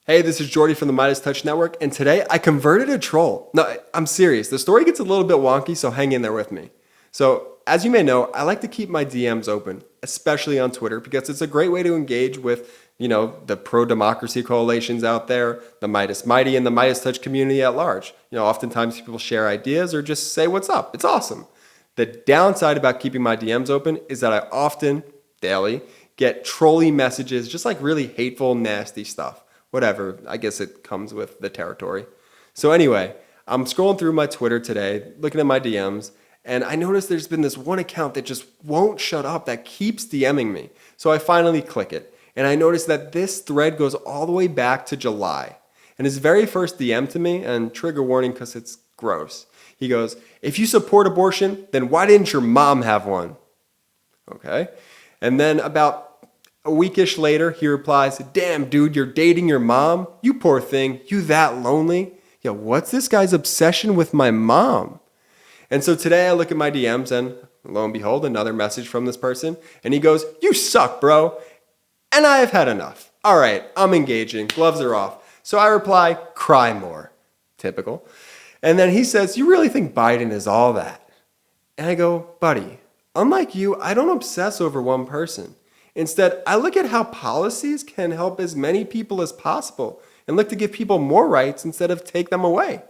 Hey, this is Jordy from the MeidasTouch Network, and today I converted a troll. No, I'm serious. The story gets a little bit wonky, so hang in there with me. So, as you may know, I like to keep my DMs open, especially on Twitter, because it's a great way to engage with, the pro-democracy coalitions out there, the Meidas Mighty, and the MeidasTouch community at large. Oftentimes people share ideas or just say what's up. It's awesome. The downside about keeping my DMs open is that I often, daily, get trolly messages, just like really hateful, nasty stuff. Whatever, I guess it comes with the territory. So anyway, I'm scrolling through my Twitter today, looking at my DMs, and I noticed there's been this one account that just won't shut up, that keeps DMing me. So I finally click it, and I noticed that this thread goes all the way back to July. And his very first DM to me, and trigger warning because it's gross, he goes, "If you support abortion, then why didn't your mom have one?" Okay. And then about a weekish later, he replies, "Damn, dude, you're dating your mom? You poor thing. You that lonely?" Yo, what's this guy's obsession with my mom? And so today I look at my DMs and lo and behold, another message from this person. And he goes, "You suck, bro." And I have had enough. All right, I'm engaging. Gloves are off. So I reply, "Cry more." Typical. And then he says, "You really think Biden is all that?" And I go, "Buddy, unlike you, I don't obsess over one person. Instead, I look at how policies can help as many people as possible and look to give people more rights instead of take them away."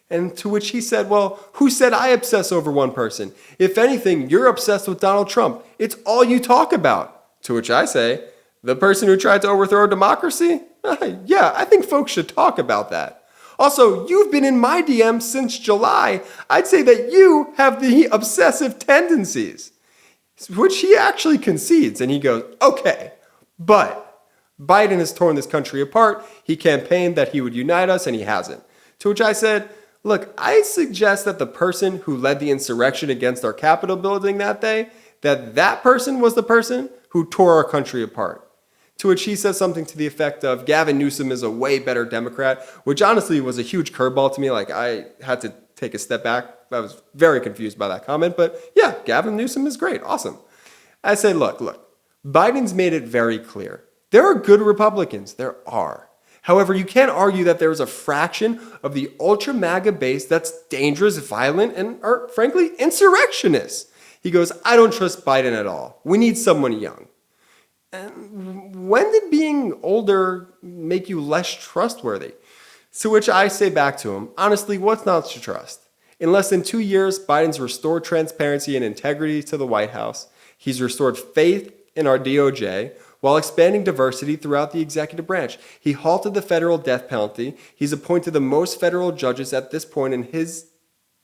And to which he said, "Well, who said I obsess over one person? If anything, you're obsessed with Donald Trump. It's all you talk about." To which I say, "The person who tried to overthrow democracy? Yeah, I think folks should talk about that. Also, you've been in my DMs since July. I'd say that you have the obsessive tendencies." Which he actually concedes, and he goes, "Okay, but Biden has torn this country apart. He campaigned that he would unite us, and he hasn't." To which I said, "Look, I suggest that the person who led the insurrection against our Capitol building that day, that person was the person who tore our country apart." To which he says something to the effect of, "Gavin Newsom is a way better Democrat," which honestly was a huge curveball to me. Like, I had to take a step back. I was very confused by that comment, but yeah, Gavin Newsom is great. Awesome. I say, look, Biden's made it very clear. There are good Republicans. There are. However, you can't argue that there is a fraction of the ultra MAGA base that's dangerous, violent, and are frankly insurrectionists. He goes, "I don't trust Biden at all. We need someone young." And when did being older make you less trustworthy? To which I say back to him, honestly, what's not to trust? In less than 2 years, Biden's restored transparency and integrity to the White House. He's restored faith in our DOJ while expanding diversity throughout the executive branch. He halted the federal death penalty. He's appointed the most federal judges at this point in his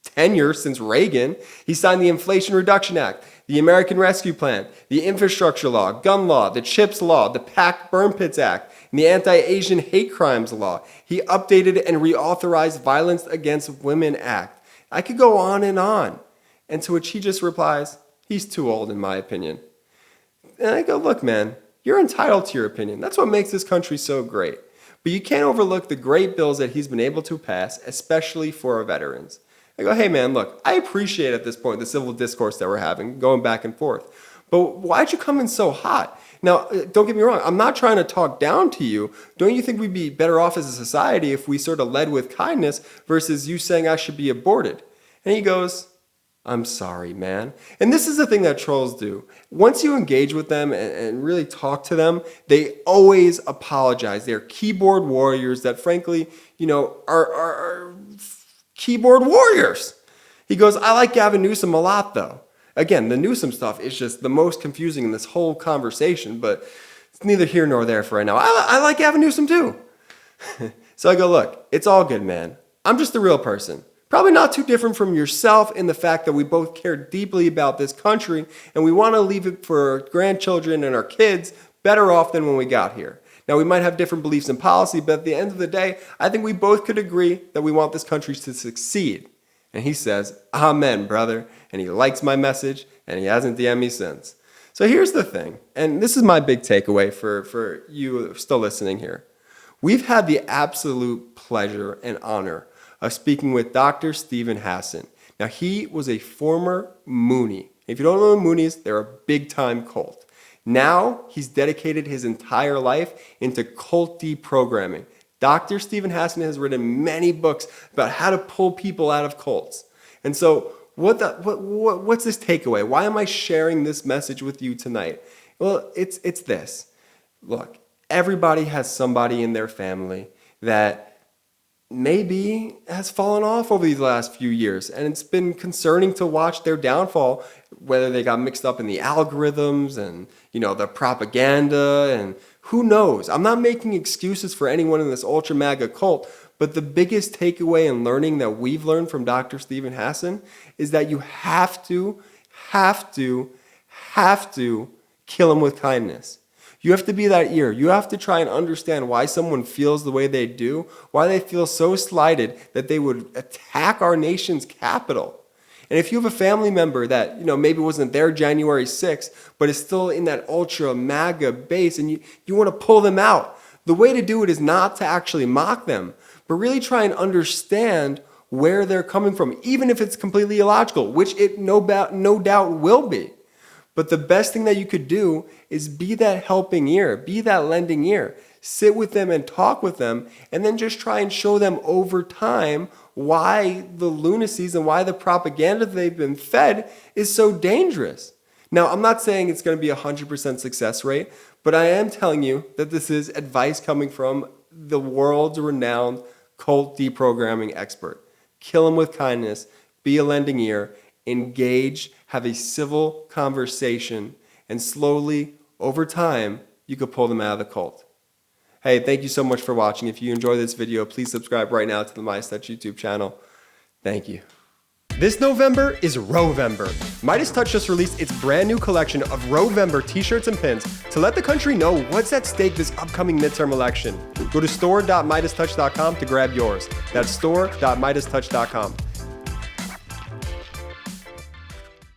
tenure since Reagan. He signed the Inflation Reduction Act, the American Rescue Plan, the Infrastructure Law, Gun Law, the CHIPS Law, the Packed Burn Pits Act, and the Anti-Asian Hate Crimes Law. He updated and reauthorized Violence Against Women Act. I could go on. And to which he just replies, "He's too old in my opinion." And I go, "Look, man, you're entitled to your opinion. That's what makes this country so great. But you can't overlook the great bills that he's been able to pass, especially for our veterans." I go, "Hey man, look, I appreciate at this point the civil discourse that we're having, going back and forth. But why'd you come in so hot? Now, don't get me wrong, I'm not trying to talk down to you. Don't you think we'd be better off as a society if we sort of led with kindness versus you saying I should be aborted?" And he goes, "I'm sorry, man." And this is the thing that trolls do. Once you engage with them and really talk to them, they always apologize. They're keyboard warriors that frankly, are keyboard warriors. He goes, "I like Gavin Newsom a lot though." Again, the Newsom stuff is just the most confusing in this whole conversation, but it's neither here nor there for right now. I like Gavin Newsom too. So I go, "Look, it's all good, man. I'm just a real person. Probably not too different from yourself in the fact that we both care deeply about this country and we want to leave it for our grandchildren and our kids better off than when we got here. Now, we might have different beliefs and policy, but at the end of the day, I think we both could agree that we want this country to succeed." And he says, "Amen, brother." And he likes my message, and he hasn't DM'd me since. So here's the thing, and this is my big takeaway for you still listening here. We've had the absolute pleasure and honor of speaking with Dr. Stephen Hassan. Now, he was a former Moonie. If you don't know the Moonies, they're a big-time cult. Now, he's dedicated his entire life into cult deprogramming, Dr. Stephen Hassan has written many books about how to pull people out of cults. And so what's this takeaway? Why am I sharing this message with you tonight? Well, it's this. Look, everybody has somebody in their family that maybe has fallen off over these last few years, and it's been concerning to watch their downfall, whether they got mixed up in the algorithms and the propaganda, and who knows. I'm not making excuses for anyone in this ultra MAGA cult, but the biggest takeaway and learning that we've learned from Dr. Stephen Hassan is that you have to kill him with kindness. You have to be that ear. You have to try and understand why someone feels the way they do, why they feel so slighted that they would attack our nation's capital. And if you have a family member that, maybe wasn't there January 6th, but is still in that ultra MAGA base, and you want to pull them out, the way to do it is not to actually mock them, but really try and understand where they're coming from, even if it's completely illogical, which it no doubt will be. But the best thing that you could do is be that helping ear, be that lending ear. Sit with them and talk with them, and then just try and show them over time why the lunacies and why the propaganda they've been fed is so dangerous. Now, I'm not saying it's going to be 100% success rate, but I am telling you that this is advice coming from the world's renowned cult deprogramming expert. Kill them with kindness, be a lending ear, engage, have a civil conversation, and slowly, over time, you could pull them out of the cult. Hey, thank you so much for watching. If you enjoyed this video, please subscribe right now to the MeidasTouch YouTube channel. Thank you. This November is Rovember. MeidasTouch just released its brand new collection of Rovember t-shirts and pins to let the country know what's at stake this upcoming midterm election. Go to store.MeidasTouch.com to grab yours. That's store.MeidasTouch.com.